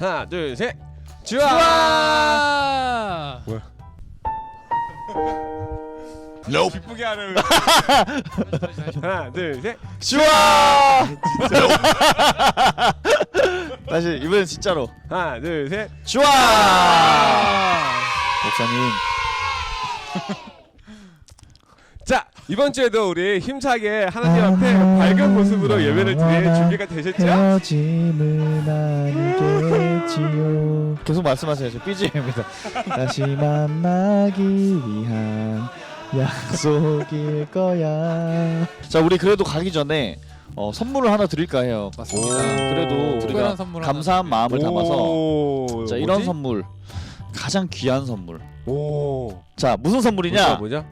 하나 둘 셋. 좋아. 뭐야? 기쁘게 하는. 하나 둘 셋. 좋아. 다시 이번엔 진짜로. 하나 둘 셋. 좋아. 목사님. 자, 이번 주에도 우리 힘차게 하나님 앞에 밝은 모습으로 예배를 드릴 준비가 되셨죠? 헤어짐은 아니겠지요. 계속 말씀하세요. 저 BGM입니다. 다시 만나기 위한 약속일 거야. 자, 우리 그래도 가기 전에 선물을 하나 드릴까 해요. 맞습니다. 그래도 특별한 우리가 선물 감사한 마음을 담아서 오, 자, 이런 선물, 가장 귀한 선물. 오. 자, 무슨 선물이냐? 뭐죠?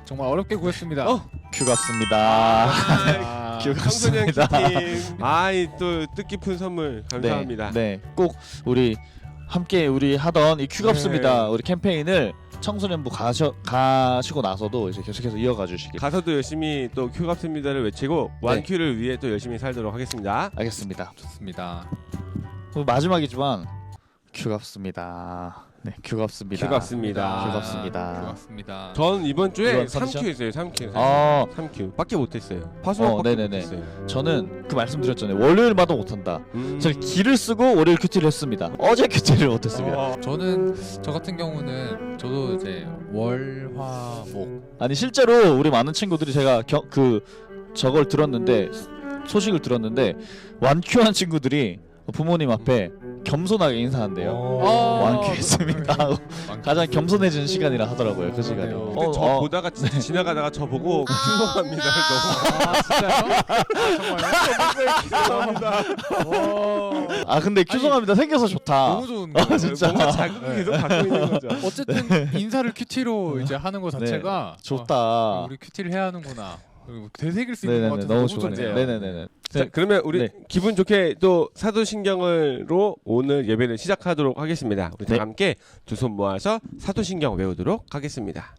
정말 어렵게 구했습니다. 큐갑습니다. 청소년 키팀. 아이 또 뜻깊은 선물 감사합니다. 네, 꼭 우리 함께 우리 하던 이 큐갑습니다. 네. 우리 캠페인을 청소년부 가시고 나서도 이제 계속해서 이어가 주시길. 가서도 열심히 또 큐갑습니다를 외치고 완큐를 위해 또 열심히 살도록 하겠습니다. 알겠습니다. 좋습니다. 마지막이지만 큐갑습니다. 네, 큐갑습니다. 큐갑습니다. 큐갑습니다. 고맙습니다. 전 이번 주에 이건 컨디션? 3큐 했어요. 3큐. 아, 3큐. 밖에 못 했어요. 파수밖에 네네네. 못 했어요. 저는 그 말씀드렸잖아요. 월요일마다 못한다. 제가 기를 쓰고 월요일 큐티를 했습니다. 어제 큐티를 못했습니다. 저는 저 같은 경우는 저도 이제 월화목 아니 실제로 우리 많은 친구들이 제가 저걸 들었는데 소식을 들었는데 완큐한 친구들이 부모님 앞에 겸손하게 인사한대요. 완큐했습니다. 가장 겸손해지는 시간이라 하더라고요. 그 시간이. 근데 저 보다가 진짜 지나가다가 저 보고 죄송합니다. 진짜요? 아 근데 큐송합니다 생겨서 좋다. 너무 좋은 거. 진짜. 뭔가 자극을 계속 받고 있는 거죠. 어쨌든 인사를 큐티로 이제 하는 거 자체가 좋다. 우리 큐티를 해야 하는구나. 그리고 되새길 수 있는 것 네네네 같아서 너무 너무 좋네요. 좋네요. 네네네. 자, 그러면 우리 네. 기분 좋게 또 사도신경으로 오늘 예배를 시작하도록 하겠습니다. 우리 다 네. 함께 두 손 모아서 사도신경 외우도록 하겠습니다.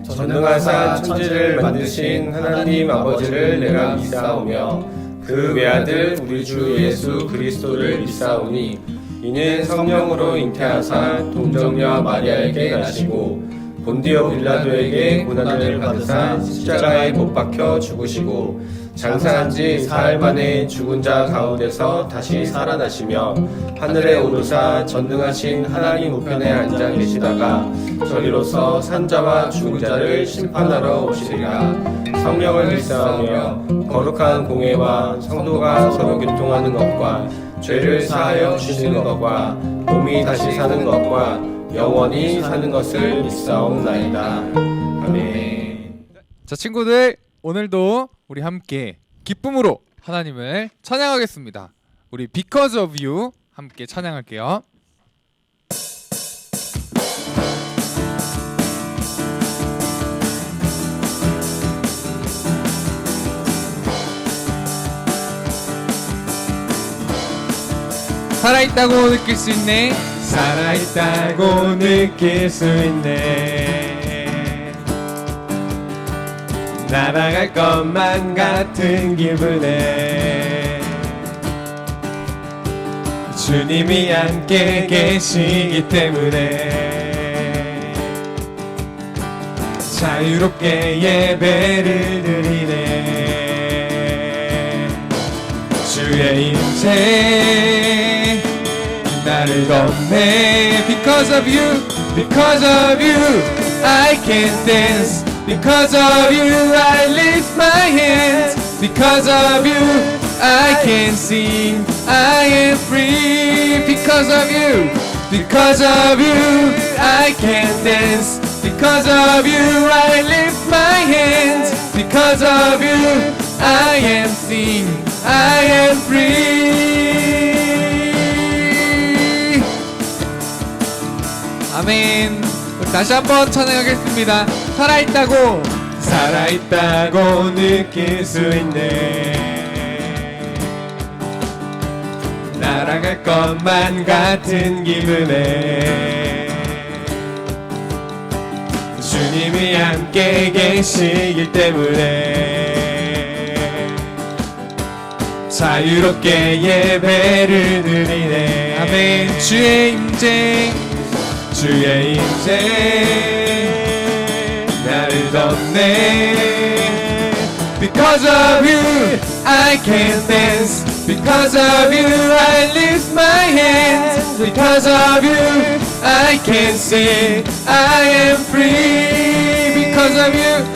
전능하사 천지를 만드신 하나님 아버지를 내가 믿사오며 그 외아들 우리 주 예수 그리스도를 믿사오니 이는 성령으로 잉태하사 동정녀 마리아에게 나시고 본디오 빌라도에게 고난을 받으사 십자가에 못 박혀 죽으시고 장사한 지 사흘 만에 죽은 자 가운데서 다시 살아나시며 하늘에 오르사 전능하신 하나님 우편에 앉아 계시다가 저리로서 산자와 죽은 자를 심판하러 오시리라. 성령을 믿사오며 거룩한 공회와 성도가 서로 교통하는 것과 죄를 사하여 주시는 것과 몸이 다시 사는 것과 영원히 사는 것을 믿사옵나이다. 아멘. 자, 친구들, 오늘도 우리 함께 기쁨으로 하나님을 찬양하겠습니다. 우리 Because of You 함께 찬양할게요. 살아있다고 느낄 수 있네. 살아있다고 느낄 수 있네. 날아갈 것만 같은 기분에 주님이 함께 계시기 때문에 자유롭게 예배를 드리네. 주의 임재 나를 덮네. Because of you, because of you I can dance. Because of you I lift my hands. Because of you I can sing. I am free. Because of you, because of you I can dance. Because of you I lift my hands. Because of you I am sing. I am free. 아멘. 다시 한번 찬양하겠습니다. 살아있다고 느낄 수 있네. 날아갈 것만 같은 기분에 주님이 함께 계시기 때문에 자유롭게 예배를 드리네. 아멘. 주의 임재 주의 임재 나를 덮네. Because of you I can dance. Because of you I lift my hands. Because of you I can sing. I am free. Because of you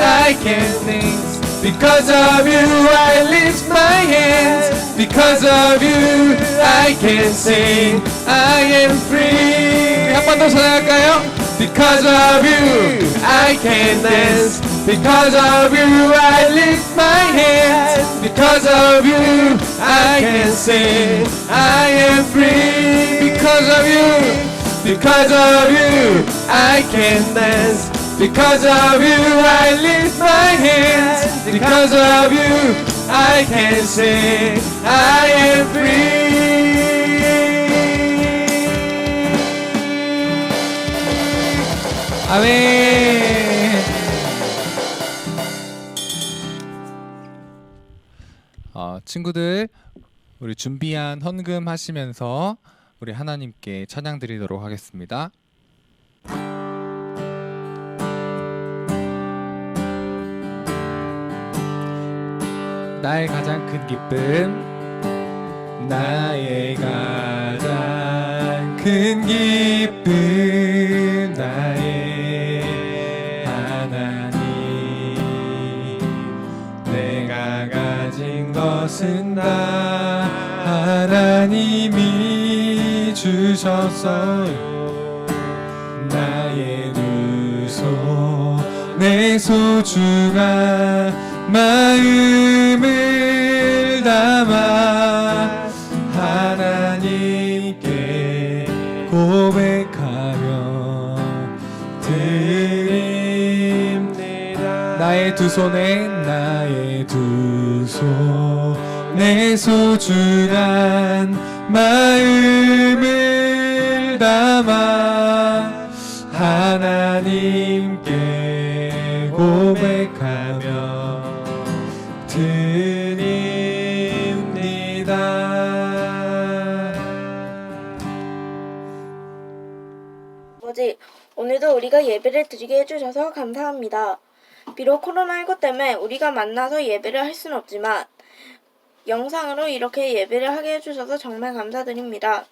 I can dance. Because of you I lift my hands. Because of you I can sing. I am free. 한 번 더 찬양할까요? Because of you I can dance. Because of you I lift my hands. Because of you I can sing. I am free. Because of you I can dance. Because of you I lift my hands. Because of you I can sing. I am free. 아멘. 친구들, 우리 준비한 헌금 하시면서 우리 하나님께 찬양 드리도록 하겠습니다. 나의 가장 큰 기쁨, 나의 가장 큰 기쁨, 나의 하나님. 내가 가진 것은 다 하나님이 주셨어요. 나의 두 손에 소중한 마음을 담아 하나님께 고백하며 드립니다. 나의 두 손에 소중한 마음을 담아 하나님께 고백하며 드립니다. 아버지, 오늘도 우리가 예배를 드리게 해주셔서 감사합니다. 비록 코로나19 때문에 우리가 만나서 예배를 할 수는 없지만 영상으로 이렇게 예배를 하게 해주셔서 정말 감사드립니다.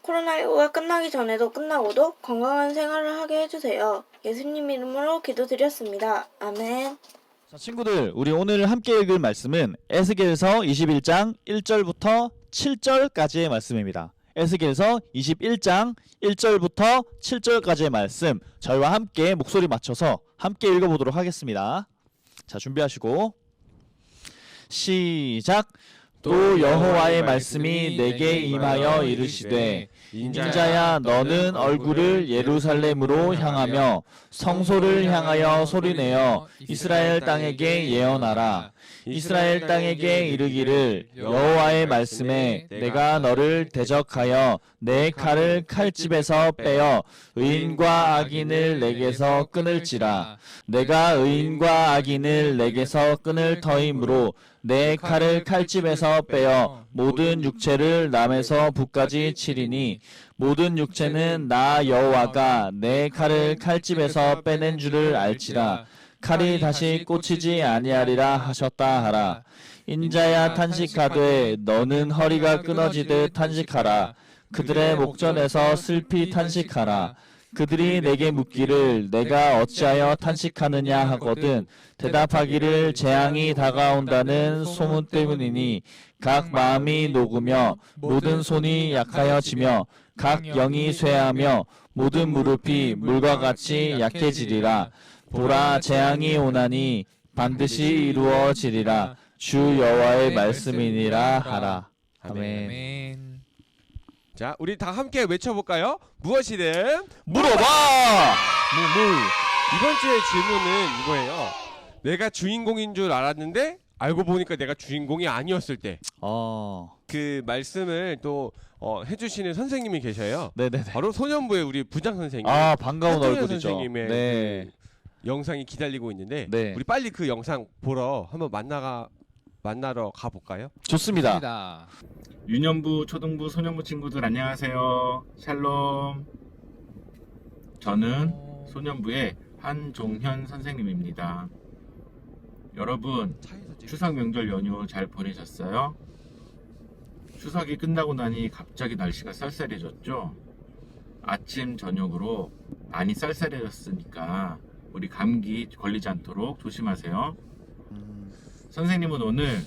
코로나19가 끝나기 전에도 끝나고도 건강한 생활을 하게 해주세요. 예수님 이름으로 기도드렸습니다. 아멘. 자, 친구들, 우리 오늘 함께 읽을 말씀은 에스겔서 21장 1절부터 7절까지의 말씀입니다. 에스겔서 21장 1절부터 7절까지의 말씀, 저희와 함께 목소리 맞춰서 함께 읽어보도록 하겠습니다. 자, 준비하시고 시작. 또 여호와의 말씀이 내게 임하여 이르시되, 인자야, 너는 얼굴을 예루살렘으로 향하며 성소를 향하여 소리내어 이스라엘 땅에게 예언하라. 이스라엘 땅에게 이르기를, 여호와의 말씀에 내가 너를 대적하여 내 칼을 칼집에서 빼어 의인과 악인을 내게서 끊을지라. 내가 의인과 악인을 내게서 끊을 터이므로 내 칼을 칼집에서 빼어 모든 육체를 남에서 북까지 치리니, 모든 육체는 나 여호와가 내 칼을 칼집에서 빼낸 줄을 알지라. 칼이 다시 꽂히지 아니하리라 하셨다 하라. 인자야, 탄식하되 너는 허리가 끊어지듯 탄식하라. 그들의 목전에서 슬피 탄식하라. 그들이 내게 묻기를 내가 어찌하여 탄식하느냐 하거든 대답하기를 재앙이 다가온다는 소문 때문이니, 각 마음이 녹으며 모든 손이 약하여지며 각 영이 쇠하며 모든 무릎이 물과 같이 약해지리라. 보라, 재앙이 오나니 반드시 이루어지리라. 주 여호와의 말씀이니라 하라. 아멘. 자, 우리 다 함께 외쳐볼까요? 무엇이든 물어봐. 이번 주의 질문은 이거예요. 내가 주인공인 줄 알았는데 알고 보니까 내가 주인공이 아니었을 때. 그 말씀을 또 해주시는 선생님이 계셔요. 네네네. 바로 소년부의 우리 부장 선생님. 반가운 얼굴이죠. 선생님의 네. 그 영상이 기다리고 있는데, 네. 우리 빨리 그 영상 보러 한번 만나가 만나러 가볼까요? 좋습니다. 좋습니다. 유년부, 초등부, 소년부 친구들 안녕하세요. 샬롬. 저는 소년부의 한종현 선생님입니다. 여러분, 추석 명절 연휴 잘 보내셨어요? 추석이 끝나고 나니 갑자기 날씨가 쌀쌀해졌죠? 아침, 저녁으로 많이 쌀쌀해졌으니까 우리 감기 걸리지 않도록 조심하세요. 선생님은 오늘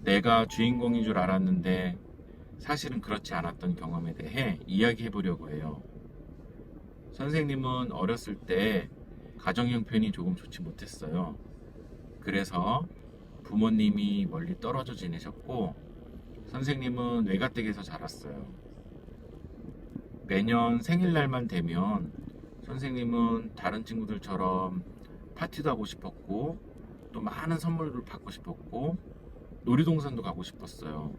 내가 주인공인 줄 알았는데 사실은 그렇지 않았던 경험에 대해 이야기해 보려고 해요. 선생님은 어렸을 때 가정 형편이 조금 좋지 못했어요. 그래서 부모님이 멀리 떨어져 지내셨고 선생님은 외가댁에서 자랐어요. 매년 생일날만 되면 선생님은 다른 친구들처럼 파티도 하고 싶었고 또 많은 선물을 받고 싶었고 놀이동산도 가고 싶었어요.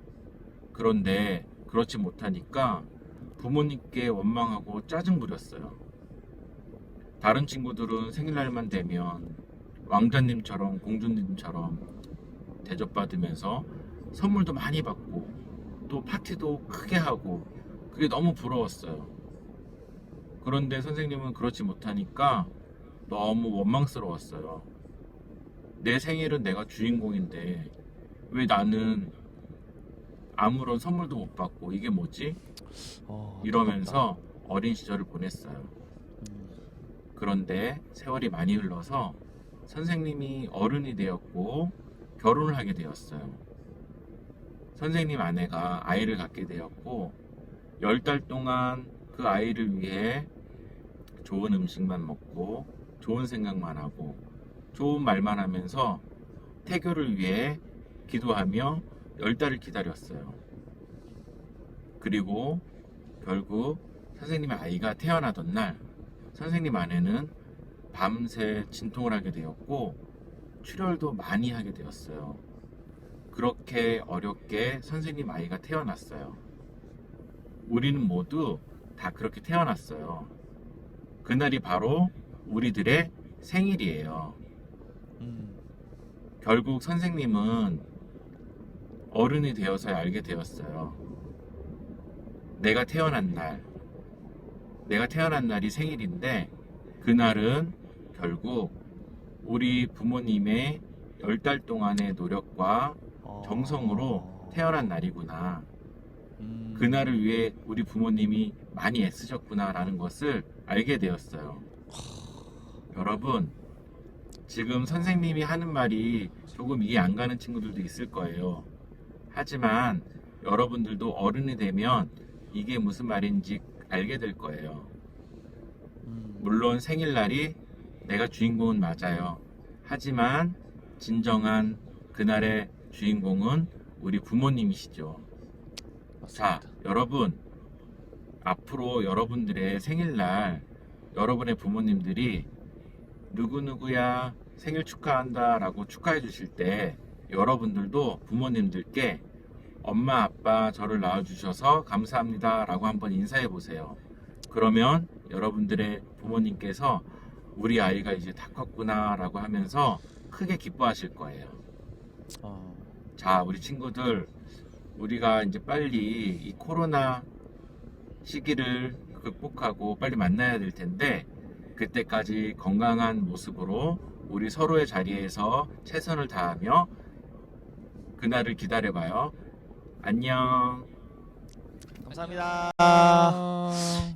그런데 그렇지 못하니까 부모님께 원망하고 짜증 부렸어요. 다른 친구들은 생일날만 되면 왕자님처럼 공주님처럼 대접받으면서 선물도 많이 받고 또 파티도 크게 하고 그게 너무 부러웠어요. 그런데 선생님은 그렇지 못하니까 너무 원망스러웠어요. 내 생일은 내가 주인공인데 왜 나는 아무런 선물도 못 받고 이게 뭐지? 이러면서 어린 시절을 보냈어요. 그런데 세월이 많이 흘러서 선생님이 어른이 되었고 결혼을 하게 되었어요. 선생님 아내가 아이를 갖게 되었고 10달 동안 그 아이를 위해 좋은 음식만 먹고 좋은 생각만 하고 좋은 말만 하면서 태교를 위해 기도하며 10달을 기다렸어요. 그리고 결국 선생님의 아이가 태어나던 날 선생님 아내는 밤새 진통을 하게 되었고 출혈도 많이 하게 되었어요. 그렇게 어렵게 선생님 아이가 태어났어요. 우리는 모두 다 그렇게 태어났어요. 그날이 바로 우리들의 생일이에요. 결국 선생님은 어른이 되어서 알게 되었어요. 내가 태어난 날이 생일인데 그날은 결국 우리 부모님의 10달 동안의 노력과 정성으로 태어난 날이구나. 그날을 위해 우리 부모님이 많이 애쓰셨구나 라는 것을 알게 되었어요. 여러분, 지금 선생님이 하는 말이 조금 이해 안 가는 친구들도 있을 거예요. 하지만 여러분들도 어른이 되면 이게 무슨 말인지 알게 될 거예요. 물론 생일날이 내가 주인공은 맞아요. 하지만 진정한 그날의 주인공은 우리 부모님이시죠. 자, 여러분, 앞으로 여러분들의 생일날 여러분의 부모님들이 누구누구야 생일 축하한다 라고 축하해 주실 때 여러분들도 부모님들께 엄마 아빠 저를 낳아주셔서 감사합니다 라고 한번 인사해 보세요. 그러면 여러분들의 부모님께서 우리 아이가 이제 다 컸구나 라고 하면서 크게 기뻐하실 거예요. 자, 우리 친구들, 우리가 이제 빨리 이 코로나 시기를 극복하고 빨리 만나야 될 텐데 그때까지 건강한 모습으로 우리 서로의 자리에서 최선을 다하며 그날을 기다려봐요. 안녕. 감사합니다. 아,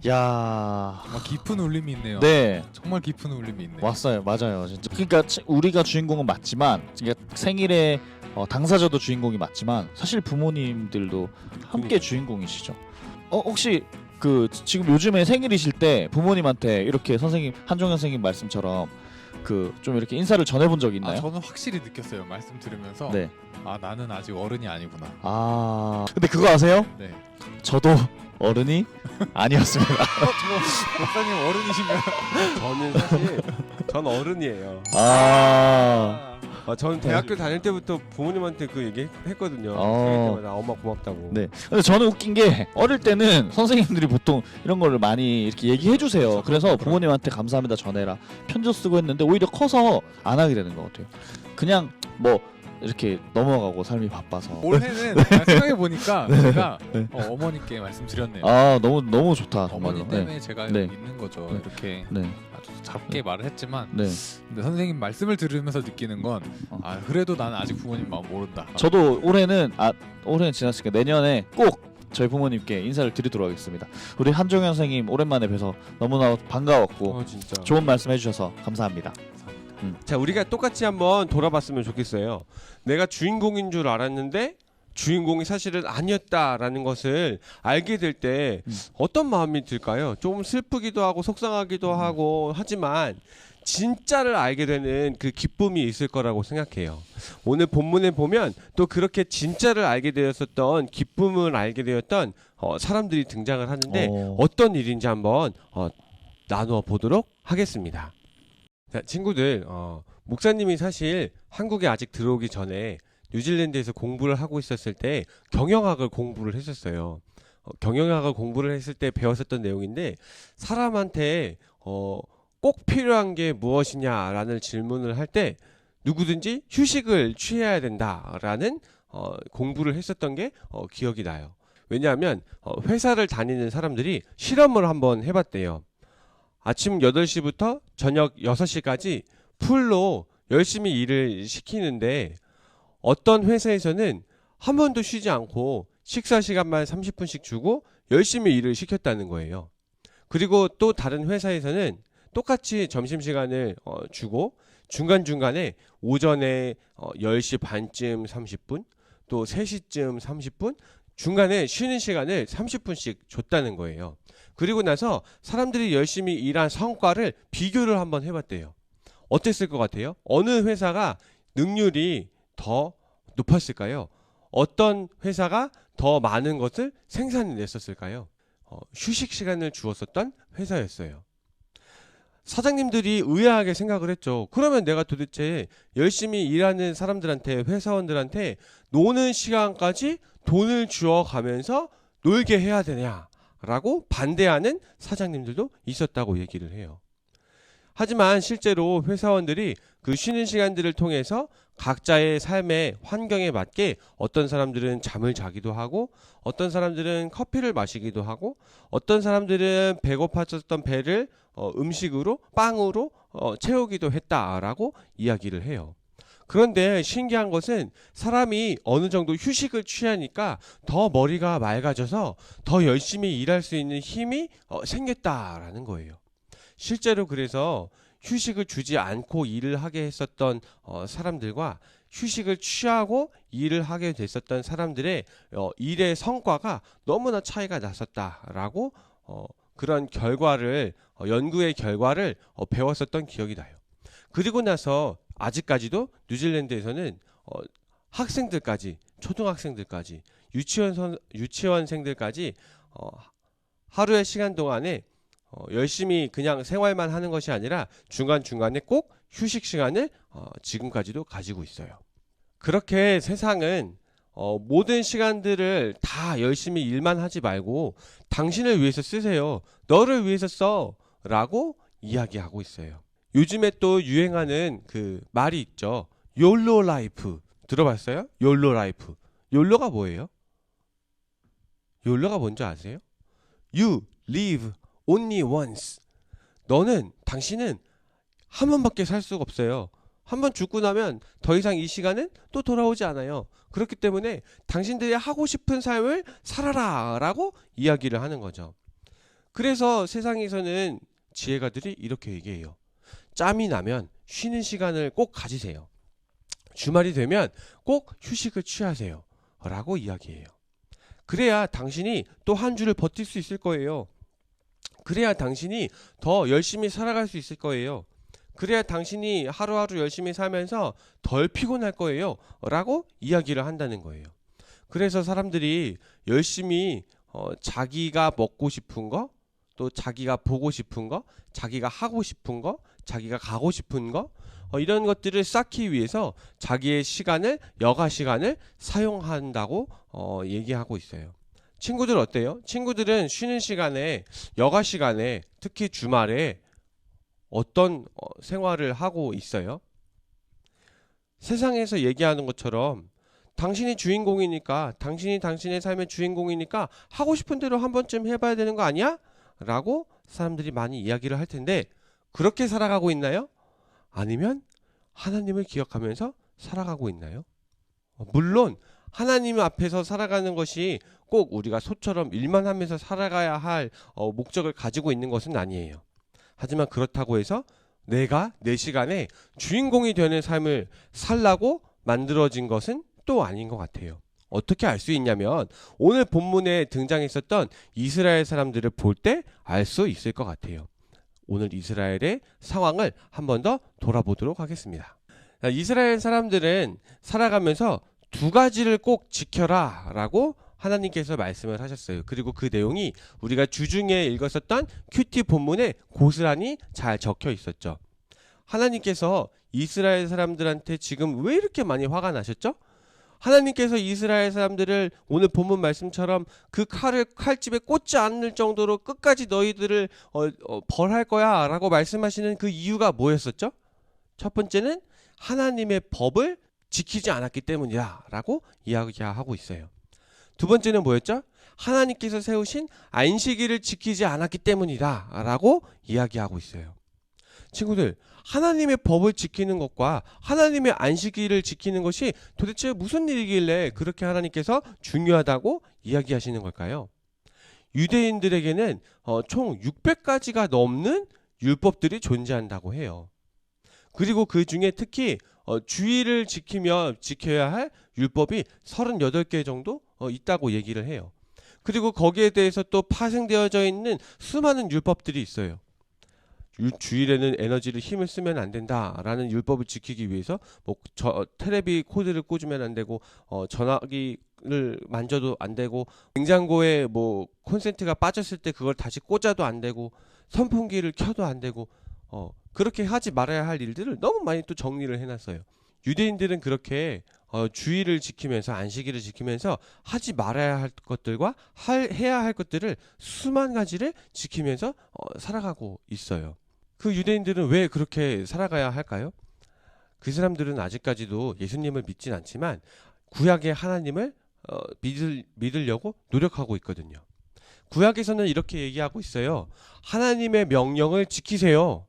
야, 정말 깊은 울림이 있네요. 네. 정말 깊은 울림이 있네. 왔어요, 맞아요, 진짜. 그러니까 우리가 주인공은 맞지만, 그러니까 생일에 당사자도 주인공이 맞지만, 사실 부모님들도 함께 주인공이시죠. 혹시 그 지금 요즘에 생일이실 때 부모님한테 이렇게 선생님 한종현 선생님 말씀처럼 그 좀 이렇게 인사를 전해본 적 있나요? 저는 확실히 느꼈어요. 말씀 들으면서 네. 아 나는 아직 어른이 아니구나. 근데 그거 아세요? 네. 저도 어른이 아니었습니다. 저 목사님 어른이신가요? 저는 사실 전 어른이에요. 저는 대학교 다닐 때부터 부모님한테 그 얘기 했거든요. 생일 때마다 엄마 고맙다고. 네. 근데 저는 웃긴 게 어릴 때는 선생님들이 보통 이런 거를 많이 이렇게 얘기해 주세요. 그래서 부모님한테 감사합니다 전해라 편지 쓰고 했는데 오히려 커서 안 하게 되는 것 같아요. 그냥 뭐 이렇게 넘어가고 삶이 바빠서. 올해는 생각해 보니까 제가 네. 어머니께 말씀드렸네요. 아 너무 좋다 정말로. 어머니 때문에 제가 네. 여기 있는 거죠. 네. 이렇게 네. 아주 작게 말을 했지만 네. 근데 선생님 말씀을 들으면서 느끼는 건 그래도 나는 아직 부모님 마음 모른다. 저도 올해는 지났으니까 내년에 꼭 저희 부모님께 인사를 드리도록 하겠습니다. 우리 한종현 선생님 오랜만에 뵈서 너무나 반가웠고 진짜. 좋은 말씀 해주셔서 감사합니다. 자, 우리가 똑같이 한번 돌아봤으면 좋겠어요. 내가 주인공인 줄 알았는데 주인공이 사실은 아니었다라는 것을 알게 될 때 어떤 마음이 들까요? 좀 슬프기도 하고 속상하기도 하고 하지만 진짜를 알게 되는 그 기쁨이 있을 거라고 생각해요. 오늘 본문에 보면 또 그렇게 진짜를 알게 되었었던 기쁨을 알게 되었던 사람들이 등장을 하는데 어떤 일인지 한번 나누어 보도록 하겠습니다. 자, 친구들, 목사님이 사실 한국에 아직 들어오기 전에 뉴질랜드에서 공부를 하고 있었을 때 경영학을 공부를 했었어요. 경영학을 공부를 했을 때 배웠었던 내용인데 사람한테 꼭 필요한 게 무엇이냐라는 질문을 할 때 누구든지 휴식을 취해야 된다라는 공부를 했었던 게 기억이 나요. 왜냐하면 회사를 다니는 사람들이 실험을 한번 해봤대요. 아침 8시부터 저녁 6시까지 풀로 열심히 일을 시키는데 어떤 회사에서는 한 번도 쉬지 않고 식사 시간만 30분씩 주고 열심히 일을 시켰다는 거예요. 그리고 또 다른 회사에서는 똑같이 점심시간을 주고 중간중간에 오전에 10시 반쯤 30분 또 3시쯤 30분 중간에 쉬는 시간을 30분씩 줬다는 거예요. 그리고 나서 사람들이 열심히 일한 성과를 비교를 한번 해봤대요. 어땠을 것 같아요? 어느 회사가 능률이 더 높았을까요? 어떤 회사가 더 많은 것을 생산해냈었을까요? 휴식 시간을 주었었던 회사였어요. 사장님들이 의아하게 생각을 했죠. 그러면 내가 도대체 열심히 일하는 사람들한테, 회사원들한테 노는 시간까지 돈을 주어가면서 놀게 해야 되냐라고 반대하는 사장님들도 있었다고 얘기를 해요. 하지만 실제로 회사원들이 그 쉬는 시간들을 통해서 각자의 삶의 환경에 맞게 어떤 사람들은 잠을 자기도 하고 어떤 사람들은 커피를 마시기도 하고 어떤 사람들은 배고팠었던 배를 음식으로 빵으로 채우기도 했다라고 이야기를 해요. 그런데 신기한 것은 사람이 어느 정도 휴식을 취하니까 더 머리가 맑아져서 더 열심히 일할 수 있는 힘이 생겼다라는 거예요. 실제로 그래서 휴식을 주지 않고 일을 하게 했었던 사람들과 휴식을 취하고 일을 하게 됐었던 사람들의 일의 성과가 너무나 차이가 났었다라고 그런 결과를 연구의 결과를 배웠었던 기억이 나요. 그리고 나서 아직까지도 뉴질랜드에서는 학생들까지 초등학생들까지 유치원생들까지 하루의 시간 동안에 열심히 그냥 생활만 하는 것이 아니라 중간중간에 꼭 휴식 시간을 지금까지도 가지고 있어요. 그렇게 세상은 모든 시간들을 다 열심히 일만 하지 말고 당신을 위해서 쓰세요. 너를 위해서 써 라고 이야기하고 있어요. 요즘에 또 유행하는 그 말이 있죠. YOLO 라이프 들어봤어요? YOLO 라이프. YOLO가 뭐예요? YOLO가 뭔지 아세요? You live only once. 당신은 한 번밖에 살 수가 없어요. 한 번 죽고 나면 더 이상 이 시간은 또 돌아오지 않아요. 그렇기 때문에 당신들이 하고 싶은 삶을 살아라 라고 이야기를 하는 거죠. 그래서 세상에서는 지혜가들이 이렇게 얘기해요. 짬이 나면 쉬는 시간을 꼭 가지세요. 주말이 되면 꼭 휴식을 취하세요 라고 이야기해요. 그래야 당신이 또 한 주를 버틸 수 있을 거예요. 그래야 당신이 더 열심히 살아갈 수 있을 거예요. 그래야 당신이 하루하루 열심히 살면서 덜 피곤할 거예요 라고 이야기를 한다는 거예요. 그래서 사람들이 열심히 자기가 먹고 싶은 거, 또 자기가 보고 싶은 거, 자기가 하고 싶은 거, 자기가 가고 싶은 거 이런 것들을 쌓기 위해서 자기의 시간을, 여가 시간을 사용한다고 얘기하고 있어요. 친구들 어때요? 친구들은 쉬는 시간에, 여가 시간에, 특히 주말에 어떤 생활을 하고 있어요? 세상에서 얘기하는 것처럼 당신이 주인공이니까, 당신이 당신의 삶의 주인공이니까 하고 싶은 대로 한 번쯤 해봐야 되는 거 아니야? 라고 사람들이 많이 이야기를 할 텐데, 그렇게 살아가고 있나요? 아니면 하나님을 기억하면서 살아가고 있나요? 물론 하나님 앞에서 살아가는 것이 꼭 우리가 소처럼 일만 하면서 살아가야 할 목적을 가지고 있는 것은 아니에요. 하지만 그렇다고 해서 내가 내 시간에 주인공이 되는 삶을 살라고 만들어진 것은 또 아닌 것 같아요. 어떻게 알 수 있냐면 오늘 본문에 등장했었던 이스라엘 사람들을 볼 때 알 수 있을 것 같아요. 오늘 이스라엘의 상황을 한 번 더 돌아보도록 하겠습니다. 이스라엘 사람들은 살아가면서 두 가지를 꼭 지켜라 라고 하나님께서 말씀을 하셨어요. 그리고 그 내용이 우리가 주중에 읽었었던 큐티 본문에 고스란히 잘 적혀 있었죠. 하나님께서 이스라엘 사람들한테 지금 왜 이렇게 많이 화가 나셨죠? 하나님께서 이스라엘 사람들을 오늘 본문 말씀처럼 그 칼을 칼집에 꽂지 않을 정도로 끝까지 너희들을 벌할 거야 라고 말씀하시는 그 이유가 뭐였었죠? 첫 번째는 하나님의 법을 지키지 않았기 때문이다 라고 이야기하고 있어요. 두 번째는 뭐였죠? 하나님께서 세우신 안식일을 지키지 않았기 때문이다 라고 이야기하고 있어요. 친구들, 하나님의 법을 지키는 것과 하나님의 안식일을 지키는 것이 도대체 무슨 일이길래 그렇게 하나님께서 중요하다고 이야기하시는 걸까요? 유대인들에게는 총 600가지가 넘는 율법들이 존재한다고 해요. 그리고 그 중에 특히 주일을 지키며 지켜야 할 율법이 38개 정도 있다고 얘기를 해요. 그리고 거기에 대해서 또 파생되어져 있는 수많은 율법들이 있어요. 주일에는 에너지를 힘을 쓰면 안 된다라는 율법을 지키기 위해서 테레비 코드를 꽂으면 안 되고 전화기를 만져도 안 되고 냉장고에 콘센트가 빠졌을 때 그걸 다시 꽂아도 안 되고 선풍기를 켜도 안 되고 그렇게 하지 말아야 할 일들을 너무 많이 또 정리를 해놨어요. 유대인들은 그렇게 주일을 지키면서 안식일을 지키면서 하지 말아야 할 것들과 해야 할 것들을 수만 가지를 지키면서 살아가고 있어요. 그 유대인들은 왜 그렇게 살아가야 할까요? 그 사람들은 아직까지도 예수님을 믿진 않지만 구약의 하나님을 믿으려고 노력하고 있거든요. 구약에서는 이렇게 얘기하고 있어요. 하나님의 명령을 지키세요.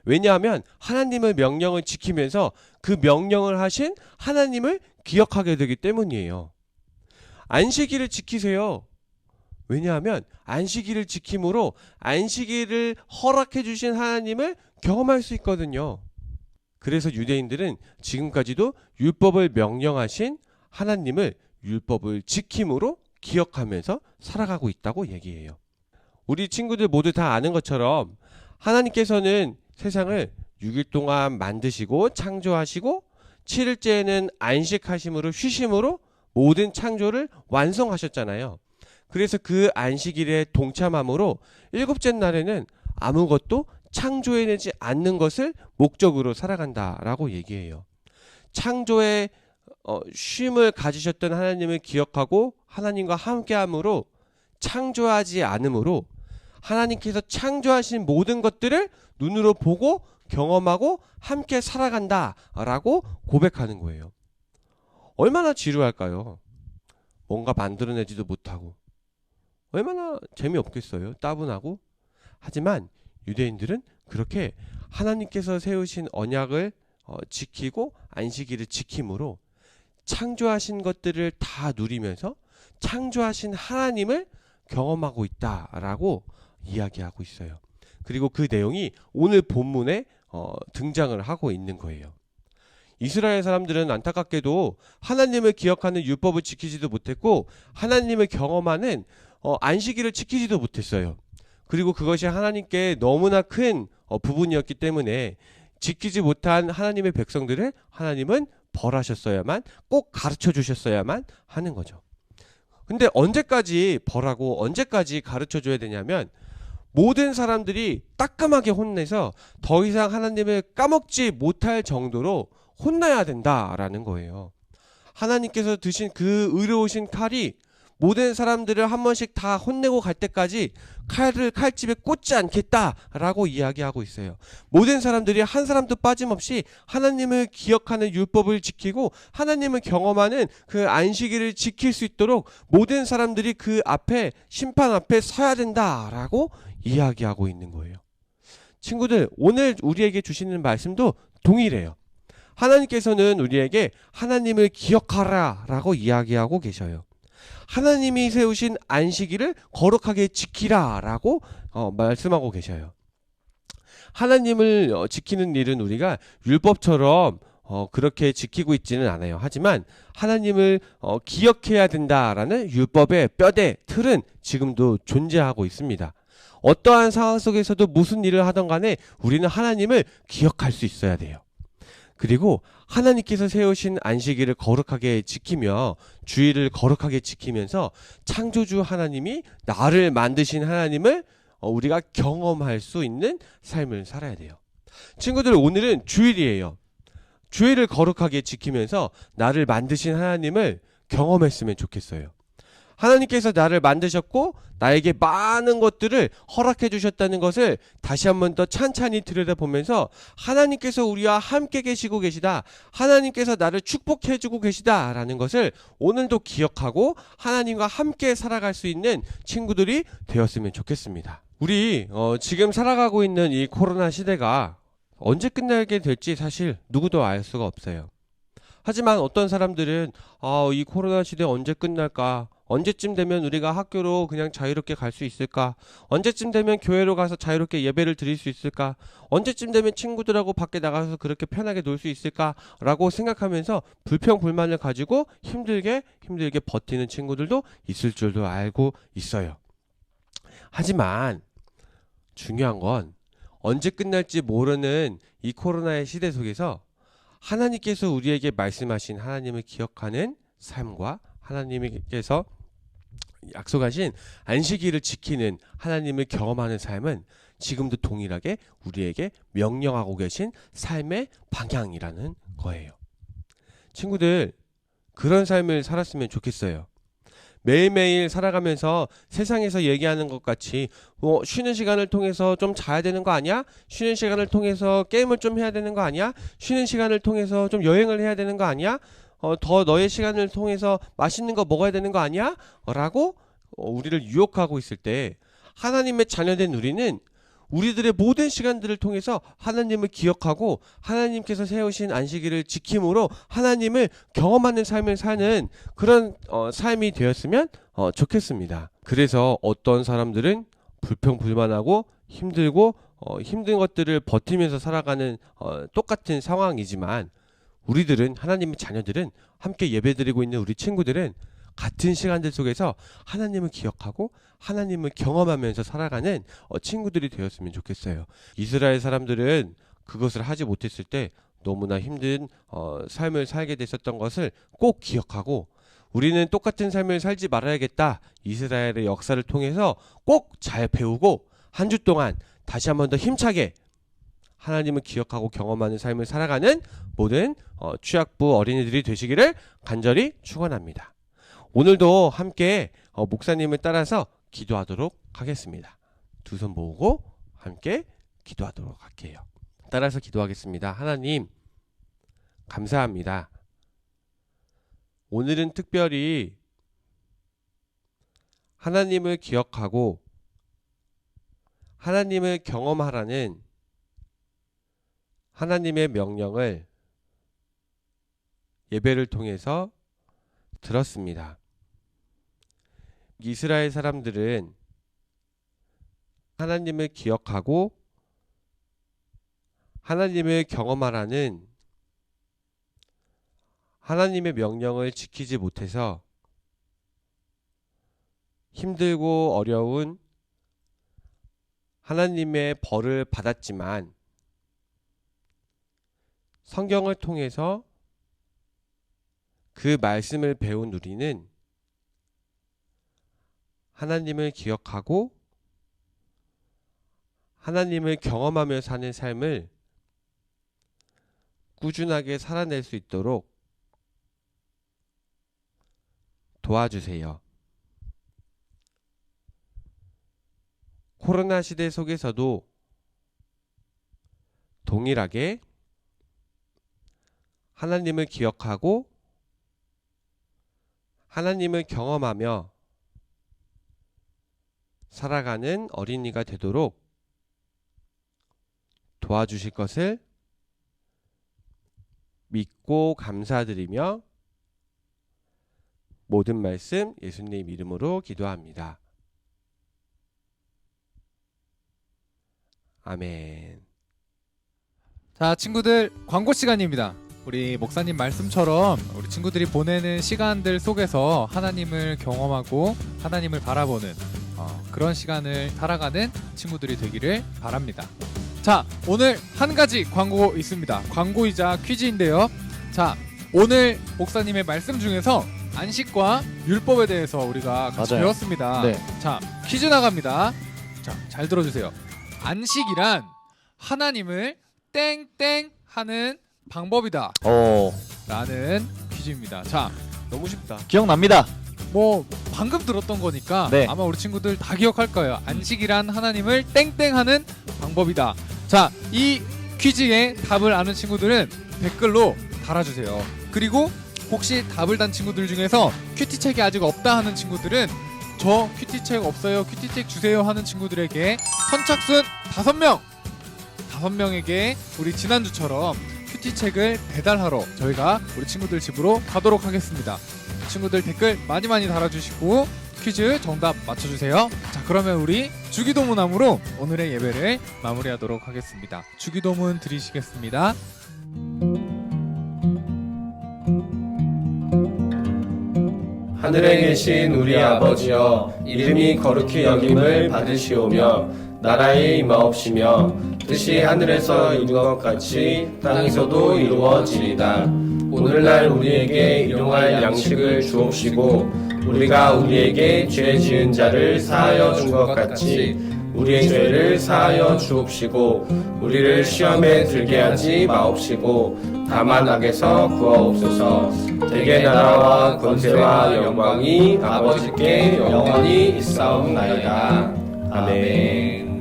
왜냐하면 하나님의 명령을 지키면서 그 명령을 하신 하나님을 기억하게 되기 때문이에요. 안식일을 지키세요. 왜냐하면 안식일을 지킴으로 안식일을 허락해 주신 하나님을 경험할 수 있거든요. 그래서 유대인들은 지금까지도 율법을 명령하신 하나님을 율법을 지킴으로 기억하면서 살아가고 있다고 얘기해요. 우리 친구들 모두 다 아는 것처럼 하나님께서는 세상을 6일 동안 만드시고 창조하시고 7일째에는 안식하심으로 쉬심으로 모든 창조를 완성하셨잖아요. 그래서 그 안식일에 동참함으로 7째 날에는 아무것도 창조해내지 않는 것을 목적으로 살아간다라고 얘기해요. 창조의 쉼을 가지셨던 하나님을 기억하고 하나님과 함께함으로 창조하지 않으므로 하나님께서 창조하신 모든 것들을 눈으로 보고 경험하고 함께 살아간다라고 고백하는 거예요. 얼마나 지루할까요? 뭔가 만들어내지도 못하고 얼마나 재미없겠어요? 따분하고. 하지만 유대인들은 그렇게 하나님께서 세우신 언약을 지키고 안식일을 지킴으로 창조하신 것들을 다 누리면서 창조하신 하나님을 경험하고 있다라고 이야기하고 있어요. 그리고 그 내용이 오늘 본문에 등장을 하고 있는 거예요. 이스라엘 사람들은 안타깝게도 하나님을 기억하는 율법을 지키지도 못했고 하나님을 경험하는 안식일을 지키지도 못했어요. 그리고 그것이 하나님께 너무나 큰 부분이었기 때문에 지키지 못한 하나님의 백성들을 하나님은 벌하셨어야만, 꼭 가르쳐 주셨어야만 하는 거죠. 근데 언제까지 벌하고 언제까지 가르쳐 줘야 되냐면 모든 사람들이 따끔하게 혼내서 더 이상 하나님을 까먹지 못할 정도로 혼나야 된다라는 거예요. 하나님께서 드신 그 의로우신 칼이 모든 사람들을 한 번씩 다 혼내고 갈 때까지 칼을 칼집에 꽂지 않겠다라고 이야기하고 있어요. 모든 사람들이 한 사람도 빠짐없이 하나님을 기억하는 율법을 지키고 하나님을 경험하는 그 안식일을 지킬 수 있도록 모든 사람들이 그 앞에 심판 앞에 서야 된다라고 이야기하고 있는 거예요. 친구들, 오늘 우리에게 주시는 말씀도 동일해요. 하나님께서는 우리에게 하나님을 기억하라 라고 이야기하고 계셔요. 하나님이 세우신 안식일을 거룩하게 지키라 라고 말씀하고 계셔요. 하나님을 지키는 일은 우리가 율법처럼 그렇게 지키고 있지는 않아요. 하지만 하나님을 기억해야 된다라는 율법의 뼈대, 틀은 지금도 존재하고 있습니다. 어떠한 상황 속에서도 무슨 일을 하던 간에 우리는 하나님을 기억할 수 있어야 돼요. 그리고 하나님께서 세우신 안식일을 거룩하게 지키며 주일을 거룩하게 지키면서 창조주 하나님이 나를 만드신 하나님을 우리가 경험할 수 있는 삶을 살아야 돼요. 친구들, 오늘은 주일이에요. 주일을 거룩하게 지키면서 나를 만드신 하나님을 경험했으면 좋겠어요. 하나님께서 나를 만드셨고 나에게 많은 것들을 허락해 주셨다는 것을 다시 한번 더 찬찬히 들여다보면서 하나님께서 우리와 함께 계시고 계시다, 하나님께서 나를 축복해 주고 계시다라는 것을 오늘도 기억하고 하나님과 함께 살아갈 수 있는 친구들이 되었으면 좋겠습니다. 우리 지금 살아가고 있는 이 코로나 시대가 언제 끝나게 될지 사실 누구도 알 수가 없어요. 하지만 어떤 사람들은 이 코로나 시대 언제 끝날까? 언제쯤 되면 우리가 학교로 그냥 자유롭게 갈 수 있을까? 언제쯤 되면 교회로 가서 자유롭게 예배를 드릴 수 있을까? 언제쯤 되면 친구들하고 밖에 나가서 그렇게 편하게 놀 수 있을까? 라고 생각하면서 불평불만을 가지고 힘들게 버티는 친구들도 있을 줄도 알고 있어요. 하지만 중요한 건 언제 끝날지 모르는 이 코로나의 시대 속에서 하나님께서 우리에게 말씀하신 하나님을 기억하는 삶과 하나님께서 약속하신 안식일을 지키는 하나님을 경험하는 삶은 지금도 동일하게 우리에게 명령하고 계신 삶의 방향이라는 거예요. 친구들, 그런 삶을 살았으면 좋겠어요. 매일매일 살아가면서 세상에서 얘기하는 것 같이 쉬는 시간을 통해서 좀 자야 되는 거 아니야? 쉬는 시간을 통해서 게임을 좀 해야 되는 거 아니야? 쉬는 시간을 통해서 좀 여행을 해야 되는 거 아니야? 더 너의 시간을 통해서 맛있는 거 먹어야 되는 거 아니야? 라고 우리를 유혹하고 있을 때 하나님의 자녀된 우리는 우리들의 모든 시간들을 통해서 하나님을 기억하고 하나님께서 세우신 안식일을 지킴으로 하나님을 경험하는 삶을 사는 그런 삶이 되었으면 좋겠습니다. 그래서 어떤 사람들은 불평불만하고 힘들고 힘든 것들을 버티면서 살아가는 똑같은 상황이지만 우리들은, 하나님의 자녀들은, 함께 예배드리고 있는 우리 친구들은 같은 시간들 속에서 하나님을 기억하고 하나님을 경험하면서 살아가는 친구들이 되었으면 좋겠어요. 이스라엘 사람들은 그것을 하지 못했을 때 너무나 힘든 삶을 살게 됐었던 것을 꼭 기억하고 우리는 똑같은 삶을 살지 말아야겠다, 이스라엘의 역사를 통해서 꼭 잘 배우고 한 주 동안 다시 한 번 더 힘차게 하나님을 기억하고 경험하는 삶을 살아가는 모든 취약부 어린이들이 되시기를 간절히 축원합니다. 오늘도 함께 목사님을 따라서 기도하도록 하겠습니다. 두 손 모으고 함께 기도하도록 할게요. 따라서 기도하겠습니다. 하나님, 감사합니다. 오늘은 특별히 하나님을 기억하고 하나님을 경험하라는 하나님의 명령을 예배를 통해서 들었습니다. 이스라엘 사람들은 하나님을 기억하고 하나님을 경험하라는 하나님의 명령을 지키지 못해서 힘들고 어려운 하나님의 벌을 받았지만 성경을 통해서 그 말씀을 배운 우리는 하나님을 기억하고 하나님을 경험하며 사는 삶을 꾸준하게 살아낼 수 있도록 도와주세요. 코로나 시대 속에서도 동일하게 하나님을 기억하고 하나님을 경험하며 살아가는 어린이가 되도록 도와주실 것을 믿고 감사드리며 모든 말씀 예수님 이름으로 기도합니다. 아멘. 자, 친구들, 광고 시간입니다. 우리 목사님 말씀처럼 우리 친구들이 보내는 시간들 속에서 하나님을 경험하고 하나님을 바라보는 그런 시간을 살아가는 친구들이 되기를 바랍니다. 자, 오늘 한 가지 광고 있습니다. 광고이자 퀴즈인데요. 자, 오늘 목사님의 말씀 중에서 안식과 율법에 대해서 우리가 같이 맞아요. 배웠습니다. 네. 자, 퀴즈 나갑니다. 자, 잘 들어주세요. 안식이란 하나님을 땡땡 하는 방법이다 라는 퀴즈입니다. 자, 너무 쉽다. 기억납니다. 뭐 방금 들었던 거니까 네. 아마 우리 친구들 다 기억할 거예요. 안식이란 하나님을 땡땡 하는 방법이다. 자, 이 퀴즈에 답을 아는 친구들은 댓글로 달아주세요. 그리고 혹시 답을 단 친구들 중에서 큐티책이 아직 없다 하는 친구들은 저 큐티책 없어요, 큐티책 주세요 하는 친구들에게 선착순 5명에게 우리 지난주처럼 큐티책을 배달하러 저희가 우리 친구들 집으로 가도록 하겠습니다. 친구들 댓글 많이 달아주시고 퀴즈 정답 맞춰주세요. 자, 그러면 우리 주기도문함으로 오늘의 예배를 마무리하도록 하겠습니다. 주기도문 드리시겠습니다. 하늘에 계신 우리 아버지여, 이름이 거룩히 여김을 받으시오며 나라에 임하옵시며 뜻이 하늘에서 이룬 것 같이 땅에서도 이루어지리다. 오늘날 우리에게 일용할 양식을 주옵시고 우리가 우리에게 죄 지은 자를 사하여 준 것 같이 우리의 죄를 사하여 주옵시고 우리를 시험에 들게 하지 마옵시고 다만 악에서 구하옵소서. 대개 나라와 권세와 영광이 아버지께 영원히 있사옵나이다. 아멘.